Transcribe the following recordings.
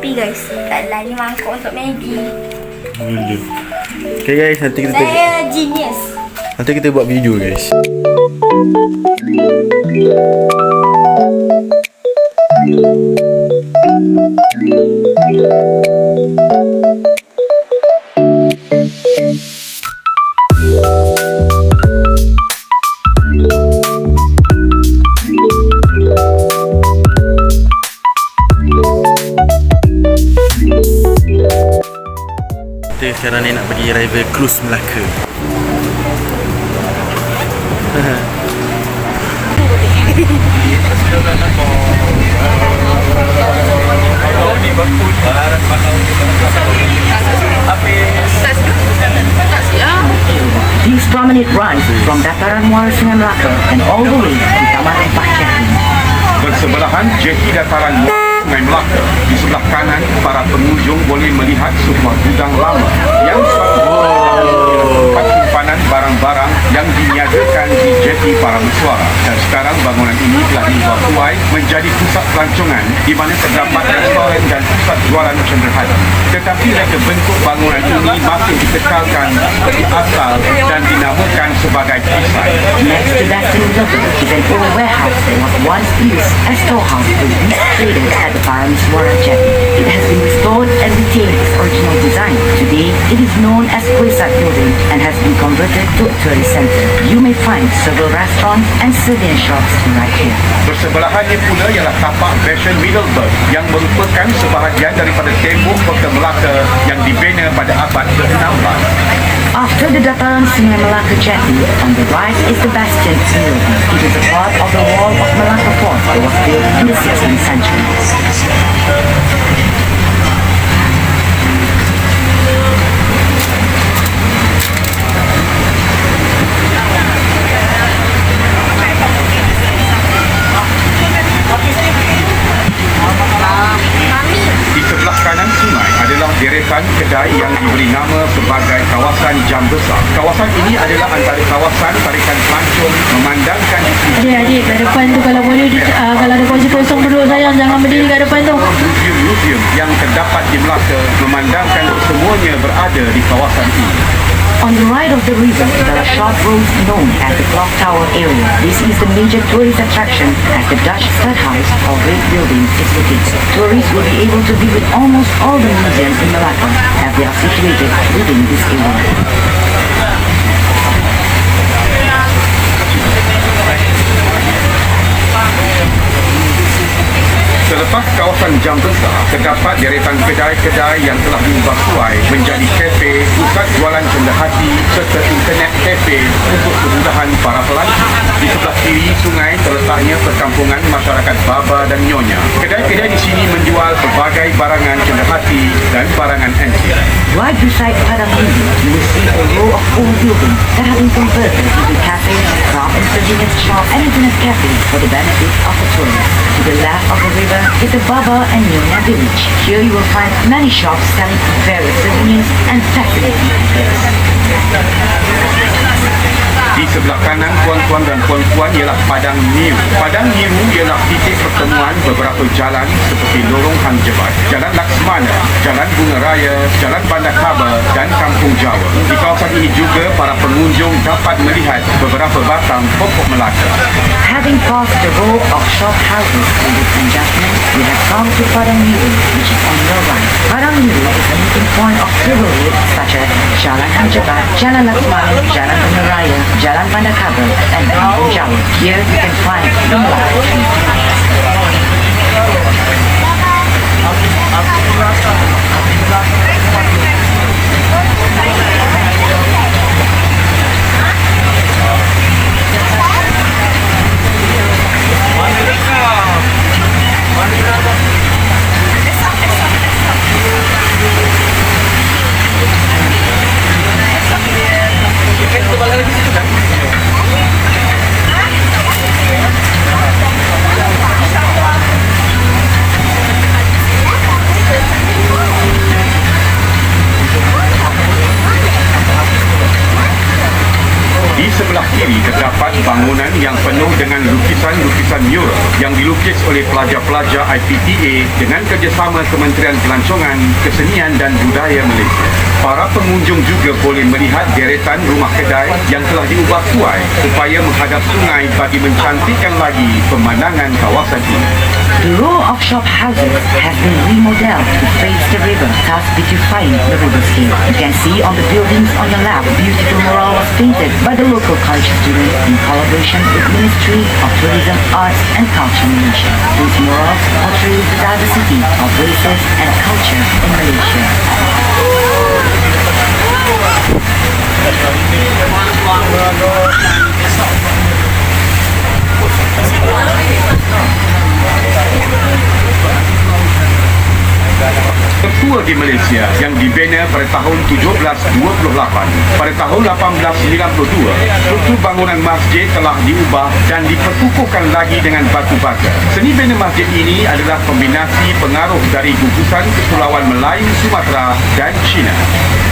Tapi guys, kat dalam ni mangkuk untuk Maggi. Okay guys, nanti kita Saya genius. nanti kita buat video guys. Kita sekarang ni nak pergi rival cruise Melaka. These promenade runs from Dataran Muara Sungai Melaka and all the way to Taman Rempah Jati. Bersebelahan jeti dataran Sungai Melaka. Di sebelah kanan, para pengunjung boleh melihat sebuah gudang lama yang suatu tempat simpanan barang-barang yang diniagakan di jeti Parameswara. Dan sekarang bangunan ini telah diubah tuai menjadi pusat pelancongan di mana terdapat restoran dan pusat jualan cenderhati. Tetapi reka bentuk bangunan ini masih dikekalkan seperti asal dan dinamakan sebagai kisai. Next to that building is an old warehouse that was once used as storehouse for wheat traders at the Parameswara Jetty. It has been restored and retained its original design. Today, it is known as Kuisat Building and has been converted to a tourist center. You may find several restaurants and souvenir shops right here. Bersebelahannya pula ialah tapak Fashion Middleburg yang merupakan sebahagian daripada tembok kota Melaka yang dibina pada abad ke-16. After the Dataran Sungai Melaka Jetty, on the right is the Bastion Building. It is a part of the wall of Melaka Fort that was built in the 16th century. Di sebelah kanan sungai adalah deretan kedai yang diberi nama sebagai kawasan Jam Besar. Kawasan ini adalah antara kawasan tarikan pelancong memandangkan di sini Adik-adik kat depan tu kalau boleh kalau ada kursi kosong duduk sayang, jangan berdiri kat depan tu. museum-museum yang terdapat di Melaka memandangkan semuanya berada di kawasan ini. On the right of the river, there are short roads known as the Clock Tower area. This is the major tourist attraction as the Dutch Stadhuis or Great Building is located. Tourists will be able to visit almost all the museums in Melaka as they are situated within this area. Selepas kawasan Jam Besar, terdapat deretan kedai-kedai yang telah diubah tuai menjadi kafe, pusat jualan cenderhati serta internet kafe untuk kemudahan para pelancong. Di sebelah kiri sungai terletaknya perkampungan masyarakat Baba dan Nyonya. Kedai-kedai di sini menjual pelbagai barangan cenderhati dan barangan antik. Right beside Padang Mindi, you will see a row of old buildings that have been converted into cafes, craft and souvenirs shop and internet cafes for the benefit of the tourists. To the left of the river is the Baba and Nyonya village. Here you will find many shops selling various souvenirs and fascinating cafes. Di sebelah kanan tuan-tuan dan puan-puan ialah Padang Niru. Padang Niru ialah titik pertemuan beberapa jalan seperti Lorong Hang Jebat, Jalan Laksmana, Jalan Bunga Raya, Jalan Bandar Kaba dan Kampung Jawa. Di kawasan ini juga para pengunjung dapat melihat beberapa batang pokok Melaka. Having passed the row of shop houses in this adjustment, we have come to Padang Niru, which is on your right. Padang Niru is a meeting point of several roads such as Jalan Hang Jebat, Jalan Laksmana, Jalan Bunga Raya, Jalan Bandar Kaba and Kampung Jawa. Here you can find the Melaka tree. sebelah kiri terdapat bangunan yang penuh dengan lukisan-lukisan mural yang dilukis oleh pelajar-pelajar IPTA dengan kerjasama Kementerian Pelancongan, Kesenian dan Budaya Malaysia. Para pengunjung juga boleh melihat deretan rumah kedai yang telah diubah tuai supaya menghadap sungai bagi mencantikkan lagi pemandangan kawasan ini. The row of shop houses has been remodeled to face the river, thus beautifying the riverscape. You can see on the buildings on your left, beautiful mural was painted by the local college students in collaboration with Ministry of Tourism, Arts and Culture Malaysia. These murals portray the diversity of races and culture in Malaysia. Tertua di Malaysia yang dibina pada tahun 1728. Pada tahun 1892, struktur bangunan masjid telah diubah dan diperkukuhkan lagi dengan batu bata. Seni bina masjid ini adalah kombinasi pengaruh dari gugusan Kepulauan Melayu, Sumatera dan China.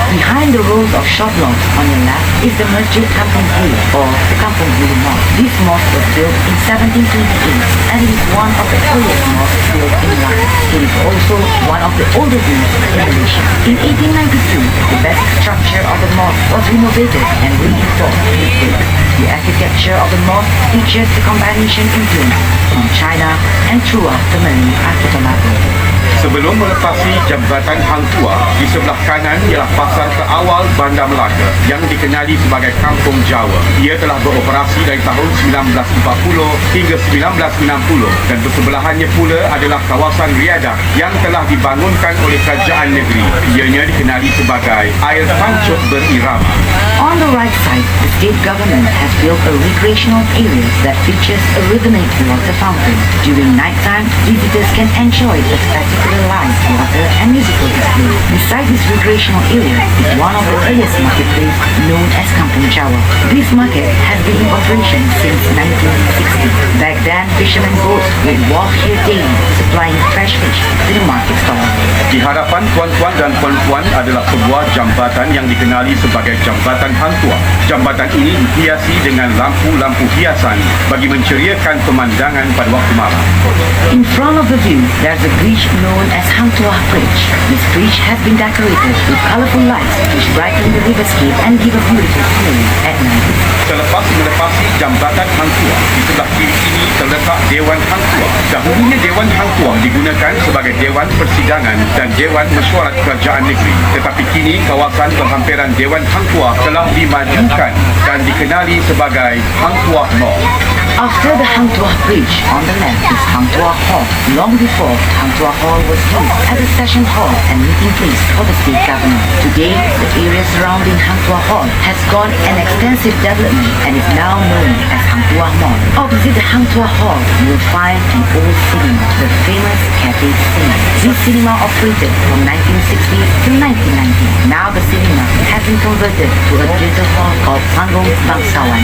Behind the rows of shop lawns on your left is the Masjid Kampung Bulu or the Kampung Bulu Mosque. This mosque was built in 1728 and it is one of the earliest mosques built in London. It is also one of the oldest mosques in Malaysia. In 1892, the basic structure of the mosque was renovated and reinforced with brick. The architecture of the mosque features the combination influence from China and throughout the Malay archipelago. Sebelum melepasi Jambatan Hang Tuah, di sebelah kanan ialah pasar terawal Bandar Melaka yang dikenali sebagai Kampung Jawa. Ia telah beroperasi dari tahun 1940 hingga 1960 dan bersebelahannya pula adalah kawasan Riadah yang telah dibangunkan oleh kerajaan negeri. Ianya dikenali sebagai Air Pancuk Berirama. On the right side, the state government has built a recreational area that features a rhythmic water fountain. During nighttime, visitors can enjoy a spectacular live water and musical display. Beside this recreational area is one of the earliest marketplace known as Kampung Jawa. This market has been in operation since 1960. Back then, fishermen boats would walk here daily, supplying fresh fish to the market stall. Di hadapan tuan-tuan dan puan-puan adalah sebuah jambatan yang dikenali sebagai Jambatan Hang Tuah. Jambatan ini dihiasi dengan lampu-lampu hiasan bagi menceriakan pemandangan pada waktu malam. In front of the view, there's a bridge known as Hang Tuah Bridge. This bridge has been decorated with colorful lights which brighten the riverscape and give a beautiful scenery at night. Selepas melepasi Jambatan Hang Tuah, di sebelah kiri ini terletak Dewan Hang Tuah. Dahulunya Dewan Hang Tuah digunakan sebagai Dewan Persidangan dan Dewan Mesyuarat Kerajaan Negeri. Tetapi kini kawasan berhampiran Dewan Hang Tuah telah dimajukan dan dikenali sebagai Hang Tuah Mall. After the Hang Tuah Bridge, on the left is Hang Tuah Hall. Long before, Hang Tuah Hall was used as a session hall and meeting place for the state government. Today, the area surrounding Hang Tuah Hall has gone an extensive development and is now known as Hang Tuah Mall. Opposite the Hang Tuah Hall, you will find an old cinema, the famous Cathay Cinema. This cinema operated from 1960 to 1990. Now the cinema has been converted to a theatre hall called Panggung Bangsawan.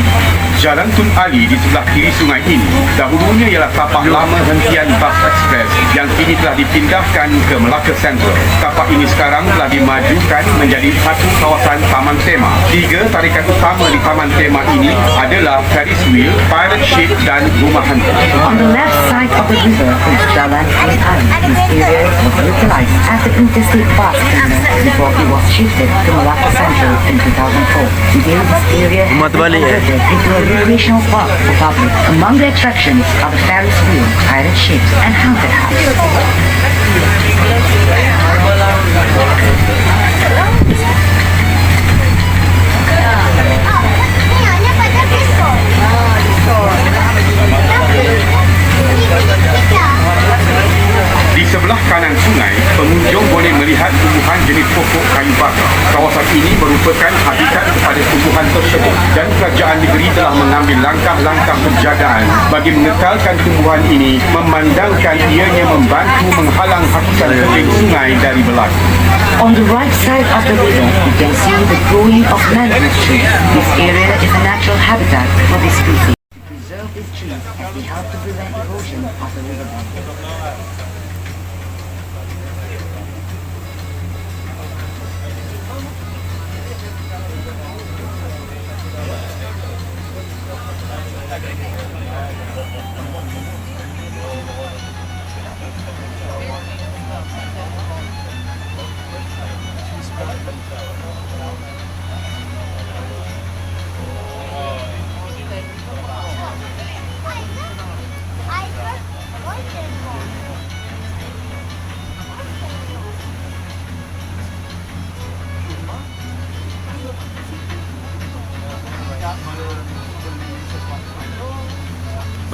Jalan Tun Ali di sebelah kiri sungai ini dahulunya ialah tapak lama hentian bas ekspres yang kini telah dipindahkan ke Melaka Central. Tapak ini sekarang telah dimajukan menjadi satu kawasan taman tema. Tiga tarikan utama di taman tema ini adalah Ferris wheel, pirate ship dan rumah hantu. On the left side of the river is Jalan Tun Ali. This area was utilized as the interstate bus terminal before it was shifted to Melaka Central in 2004. Today, this area has been converted into a recreational park for public. Among the attractions are the Ferris wheel, pirate ships, and haunted house. Di sebelah kanan sungai, pengunjung boleh melihat tumbuhan jenis pokok kayu bakar. Kawasan ini merupakan habitat kepada tumbuhan tersebut dan kerajaan negeri telah mengambil langkah-langkah penjagaan bagi mengekalkan tumbuhan ini memandangkan ianya membantu menghalang hakikat kering sungai dari berlaku. On the right side of the river, you can see the growing of mangrove trees. This area is a natural habitat for this species. Preserve these trees as they help to prevent erosion of the riverbank.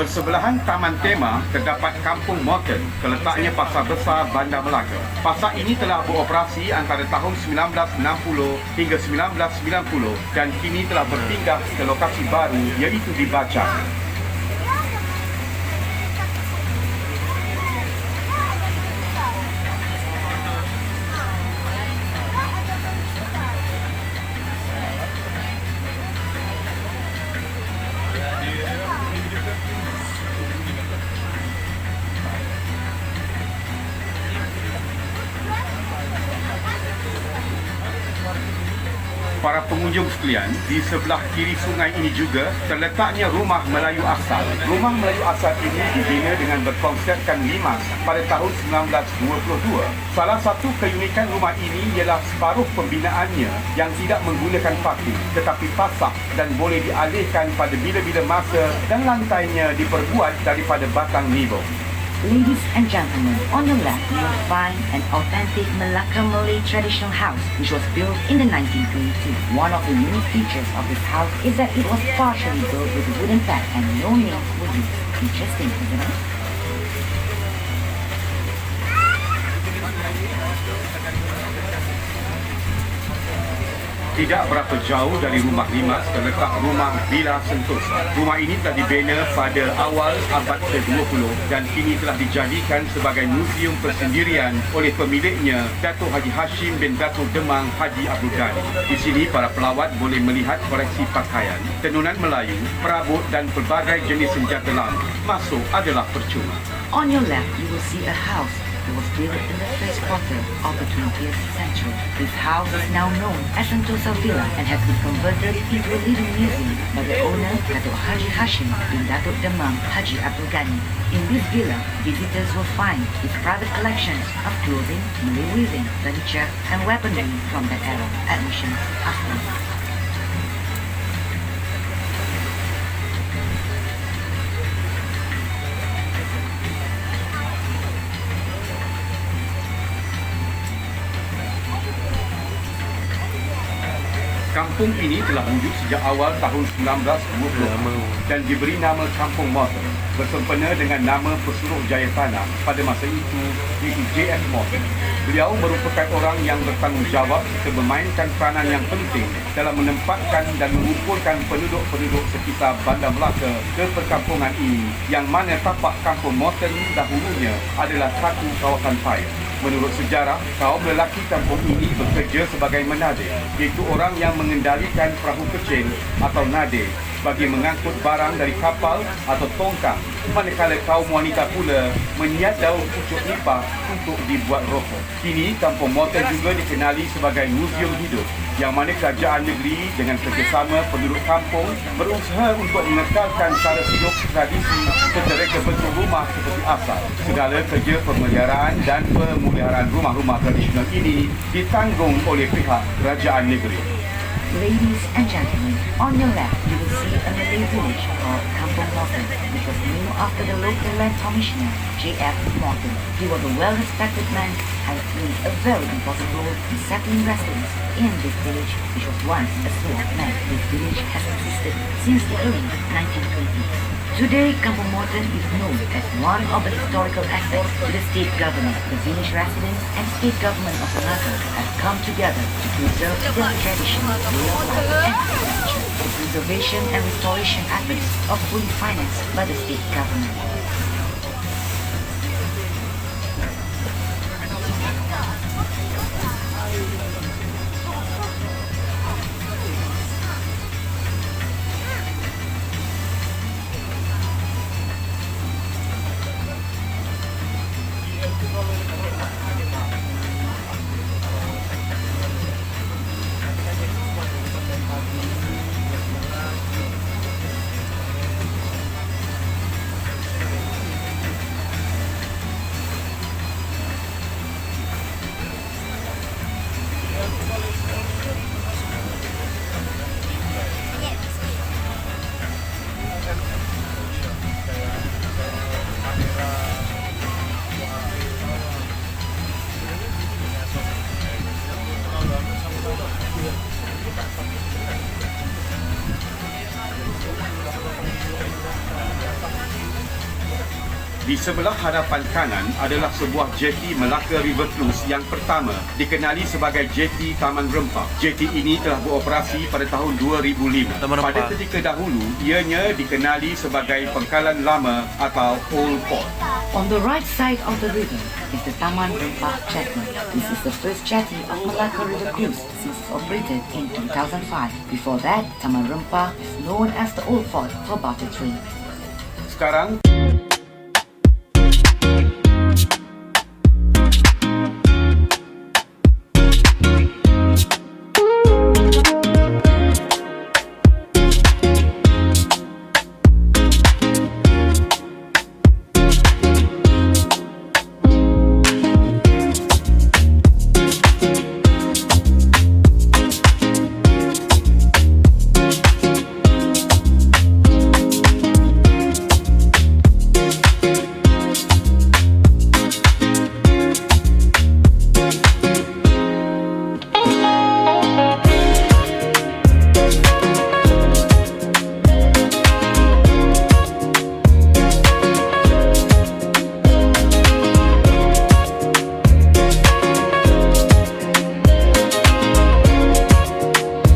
Bersebelahan Taman Tema terdapat Kampung Morton, terletaknya Pasar Besar Bandar Melaka. Pasar ini telah beroperasi antara tahun 1960 hingga 1990 dan kini telah berpindah ke lokasi baru iaitu di Bacang. Para pengunjung sekalian, di sebelah kiri sungai ini juga terletaknya Rumah Melayu Asal. Rumah Melayu Asal ini dibina dengan berkonsepkan limas pada tahun 1922. Salah satu keunikan rumah ini ialah separuh pembinaannya yang tidak menggunakan paku tetapi pasak dan boleh dialihkan pada bila-bila masa dan lantainya diperbuat daripada batang nibong. Ladies and gentlemen, on your left you will find an authentic Malacca Malay traditional house which was built in the 1922. One of the unique features of this house is that it was partially built with a wooden pad and no nails were used. Interesting, isn't it? Tidak berapa jauh dari rumah limas terletak rumah Villa Sentosa. Rumah ini telah dibina pada awal abad ke-20 dan kini telah dijadikan sebagai muzium persendirian oleh pemiliknya, Datuk Haji Hashim bin Datuk Demang Haji Abdul Ghani. Di sini para pelawat boleh melihat koleksi pakaian, tenunan Melayu, perabot dan pelbagai jenis senjata lama. Masuk adalah percuma. On your left you will see a house that was built in the first quarter of the 20th century. This house is now known as Sentosa Villa and has been converted into a living museum by the owner, Datuk Haji Hashim bin Datuk Demang Haji Abdul Ghani. In this villa, visitors will find his private collections of clothing, Malay weaving, furniture and weaponry from that era. Admission are free. Kampung ini telah wujud sejak awal tahun 1920 dan diberi nama Kampung Morton bersempena dengan nama pesuruh jaya tanah pada masa itu, iaitu J.F. Morton. Beliau merupakan orang yang bertanggungjawab serta memainkan peranan yang penting dalam menempatkan dan mengumpulkan penduduk-penduduk sekitar Bandar Melaka ke perkampungan ini, yang mana tapak Kampung Morton dahulunya adalah satu kawasan paya. Menurut sejarah, kaum lelaki kampung ini bekerja sebagai menadir, iaitu orang yang mengendalikan perahu kecil atau nadir bagi mengangkut barang dari kapal atau tongkang, manakala kaum wanita pula menyiat daun pucuk nipah untuk dibuat rokok. Kini, Kampung Morton juga dikenali sebagai muzium hidup, yang mana kerajaan negeri dengan kerjasama penduduk kampung berusaha untuk mengekalkan cara hidup tradisi serta reka bentuk rumah seperti asal. Segala kerja pemeliharaan dan pemuliharaan rumah-rumah tradisional ini ditanggung oleh pihak kerajaan negeri. Ladies and gentlemen, on your left you will see a Malay village called Kampung Morton, which was named after the local land commissioner, J.F. Morton. He was a well-respected man and played a very important role in settling residents in this village, which was once a swamp land. This village has existed since the early 1920s. Today, Kampung Morton is known as one of the historical assets to the state government. The village residents and state government of Malacca have come together to preserve their tradition, way of life and culture. The preservation and restoration efforts are fully financed by the state government. Di sebelah hadapan kanan adalah sebuah jeti Melaka River Cruise yang pertama dikenali sebagai jeti Taman Rempah. Jeti ini telah beroperasi pada tahun 2005. Taman Rempah. Pada ketika dahulu, ianya dikenali sebagai Pangkalan Lama atau Old Port. On the right side of the river is the Taman Rempah Jetty. This is the first jetty of Melaka River Cruise since it operated in 2005. Before that, Taman Rempah is known as the Old Fort for barter trade. Sekarang